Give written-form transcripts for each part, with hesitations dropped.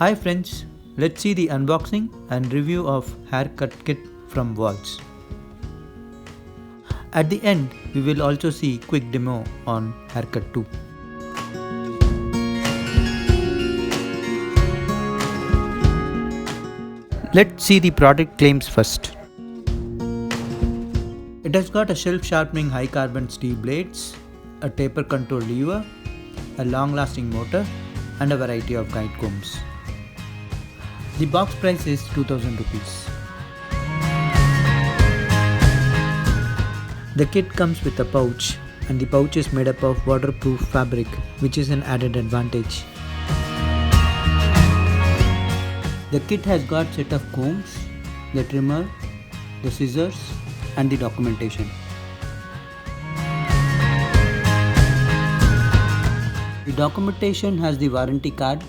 Hi friends, let's see the unboxing and review of haircut kit from Waltz. At the end, we will also see quick demo on haircut 2. Let's see the product claims first. It has got a shelf sharpening high carbon steel blades, a taper control lever, a long lasting motor and a variety of guide combs. The box price is 2000 rupees. The kit comes with a pouch and the pouch is made up of waterproof fabric, which is an added advantage. The kit has got set of combs, the trimmer, the scissors and the documentation. The documentation has the warranty card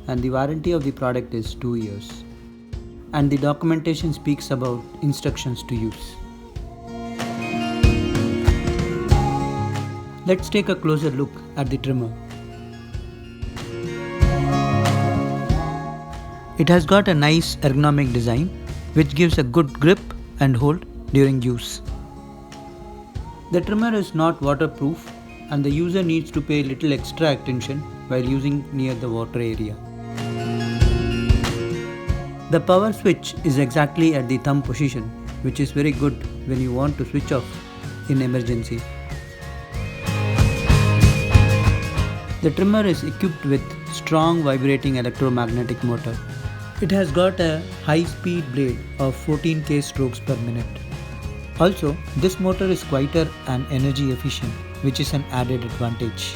and the warranty of the product is 2 years. And the documentation speaks about instructions to use. Let's take a closer look at the trimmer. It has got a nice ergonomic design which gives a good grip and hold during use. The trimmer is not waterproof and the user needs to pay little extra attention while using near the water area. The power switch is exactly at the thumb position, which is very good when you want to switch off in emergency. The trimmer is equipped with strong vibrating electromagnetic motor. It has got a high-speed blade of 14k strokes per minute. Also, this motor is quieter and energy efficient, which is an added advantage.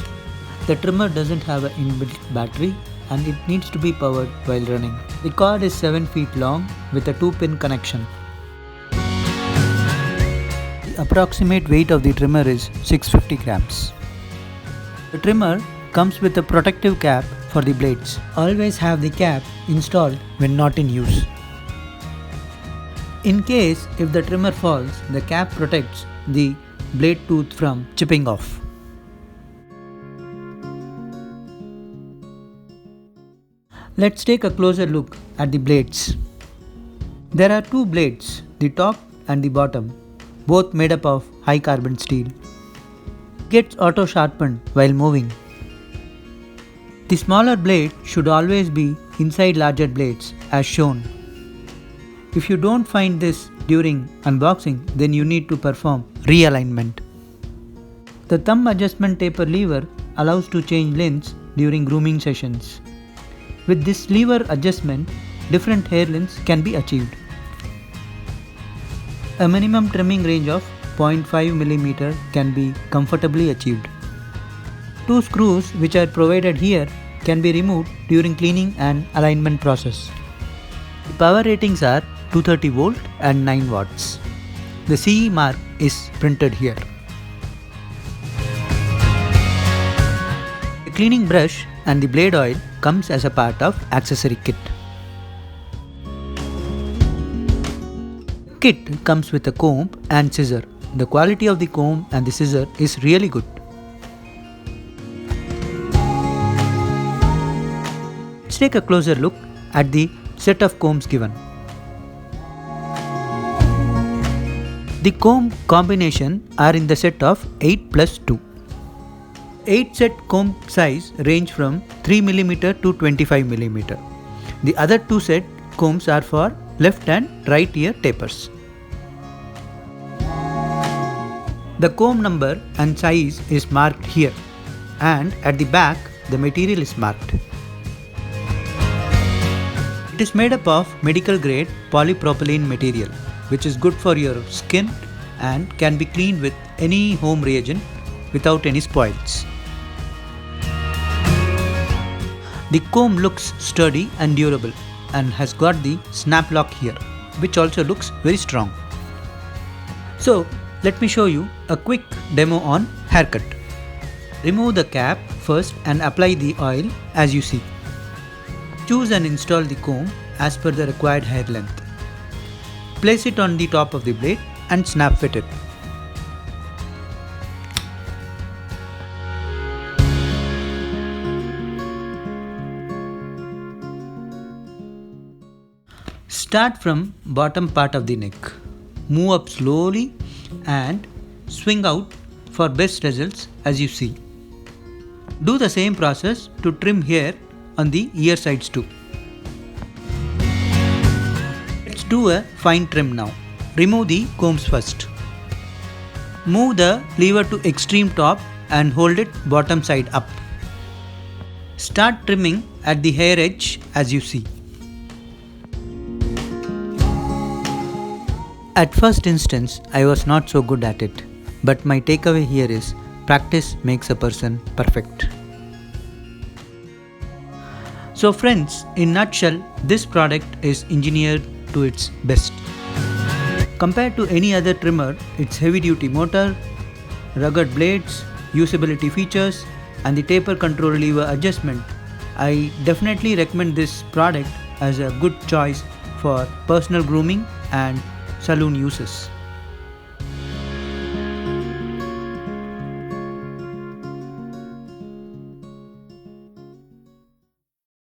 The trimmer doesn't have an inbuilt battery and it needs to be powered while running. The cord is 7 feet long with a 2-pin connection. The approximate weight of the trimmer is 650 grams. The trimmer comes with a protective cap for the blades. Always have the cap installed when not in use. In case if the trimmer falls, the cap protects the blade tooth from chipping off. Let's take a closer look at the blades. There are 2 blades, the top and the bottom, both made up of high carbon steel. It gets auto sharpened while moving. The smaller blade should always be inside larger blades as shown. If you don't find this during unboxing, then you need to perform realignment. The thumb adjustment taper lever allows to change lengths during grooming sessions. With this lever adjustment, different hair lengths can be achieved. A minimum trimming range of 0.5 mm can be comfortably achieved. 2 screws which are provided here can be removed during cleaning and alignment process. The power ratings are 230 volt and 9 watts. The CE mark is printed here. The cleaning brush and the blade oil comes as a part of accessory kit. Kit comes with a comb and scissor. The quality of the comb and the scissor is really good. Let's take a closer look at the set of combs given. The comb combination are in the set of 8 plus 2. 8 set comb size range from 3 mm to 25 mm. The other 2 set combs are for left and right ear tapers. The comb number and size is marked here and at the back the material is marked. It is made up of medical grade polypropylene material which is good for your skin and can be cleaned with any home reagent without any spoils. The comb looks sturdy and durable and has got the snap lock here, which also looks very strong. So let me show you a quick demo on haircut. Remove the cap first and apply the oil as you see. Choose and install the comb as per the required hair length. Place it on the top of the blade and snap fit it. Start from bottom part of the neck. Move up slowly and swing out for best results as you see. Do the same process to trim hair on the ear sides too. Let's do a fine trim now. Remove the combs first. Move the lever to extreme top and hold it bottom side up. Start trimming at the hair edge as you see. At first instance, I was not so good at it, but my takeaway here is practice makes a person perfect. So friends, in nutshell, this product is engineered to its best. Compared to any other trimmer, its heavy duty motor, rugged blades, usability features and the taper control lever adjustment, I definitely recommend this product as a good choice for personal grooming and saloon uses.